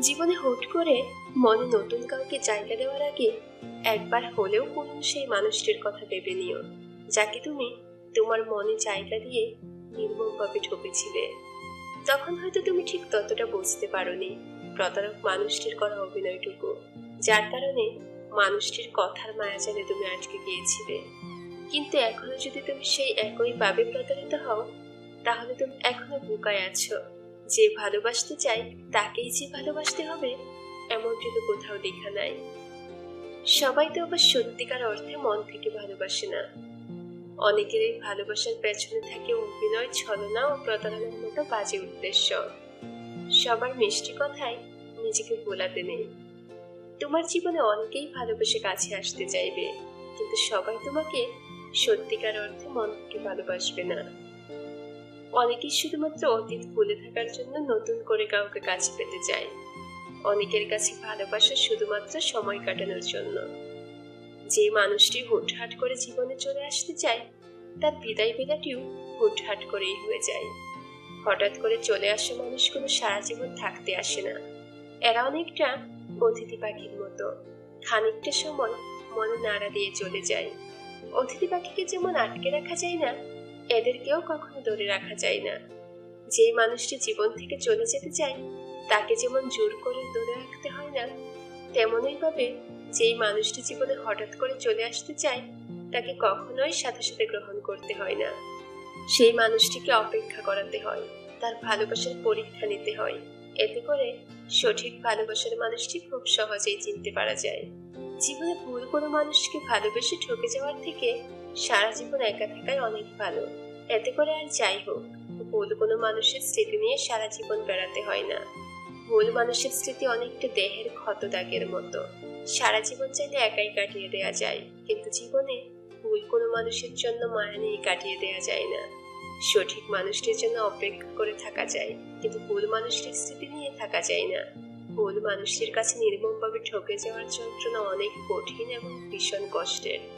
জীবনে হুট করে মনে নতুন কাউকে জায়গা দেওয়ার আগে একবার হলেও পুরনো সেই মানুষটির কথা ভেবে নিও, যাকে তুমি তোমার মনে জায়গা দিয়ে নির্মমভাবে ঠকেছিলে। তখন হয়তো তুমি ঠিক ততটা বুঝতে পারোনি প্রতারক মানুষটির করা অভিনয়টুকু, যার কারণে মানুষটির কথার মায়াজালে তুমি আটকে গিয়েছিলে। কিন্তু এখনো যদি তুমি সেই একইভাবে প্রতারিত হও, তাহলে তুমি এখনো বোকায় আছো। যে ভালোবাসতে চাই তাকেই যে ভালোবাসতে হবে এমনটি তো কোথাও লেখা নাই। সবাই তো আবার সত্যিকার অর্থে মন থেকে ভালোবাসে না। অনেকের এই ভালোবাসার পেছনে থাকে অভিনয়, ছলনা ও প্রতারণার মতো বাজে উদ্দেশ্য। সবার মিষ্টি কথায় নিজেকে ভোলাতে নেই। তোমার জীবনে অনেকেই ভালোবেসে কাছে আসতে চাইবে, কিন্তু সবাই তোমাকে সত্যিকার অর্থে মন থেকে ভালোবাসবে না। অনেকেই শুধুমাত্র অতীত ভুলে থাকার জন্য নতুন করে কাউকে কাছে পেতে চায়। অনেকের কাছে ভালোবাসা শুধুমাত্র সময় কাটানোর জন্য। যে মানুষটি হুটহাট করে জীবনে চলে আসতে চায়, তার বিদায় বেলাটিও হুটহাট করেই হয়ে যায়। হঠাৎ করে চলে আসা মানুষগুলো সারা জীবন থাকতে আসে না। এরা অনেকটা অতিথি পাখির মতো, খানিকটা সময় মনে নাড়া দিয়ে চলে যায়। অতিথি পাখিকে যেমন আটকে রাখা যায় না, এদেরকেও কখনো ধরে রাখা যায় না। যে মানুষটি জীবন থেকে চলে যেতে চায়, তাকে যেমন জোর করে ধরে রাখতে হয় না, তেমনই ভাবে যেই মানুষটি জীবনে হঠাৎ করে চলে আসতে চায়, তাকে কখনোই সাথে সাথে গ্রহণ করতে হয় না। সেই মানুষটিকে অপেক্ষা করাতে হয়, তার ভালোবাসার পরীক্ষা নিতে হয়। এতে করে সঠিক ভালোবাসার মানুষটি খুব সহজেই চিনতে পারা যায়। জীবনে ভুল কোনো মানুষকে ভালোবেসে ঠকে যাওয়ার থেকে সারা জীবন একা থাকাই অনেক ভালো। এতে করে আর যাই হোক, ভুল কোনো মানুষের স্মৃতি নিয়ে সারা জীবন বেড়াতে হয় না। ভুল মানুষের স্মৃতি অনেকটা দেহের ক্ষত দাগের মতো, সারা জীবন চাইলে একাই কাটিয়ে দেয়া যায়, কিন্তু জীবনে ভুল কোনো মানুষের জন্য মায়া নিয়ে কাটিয়ে দেয়া যায় না। সঠিক মানুষটির জন্য অপেক্ষা করে থাকা যায়, কিন্তু ভুল মানুষটির স্মৃতি নিয়ে থাকা যায় না। ভুল মানুষটির কাছে নির্মমভাবে ঠকে যাওয়ার যন্ত্রণা অনেক কঠিন এবং ভীষণ কষ্টের।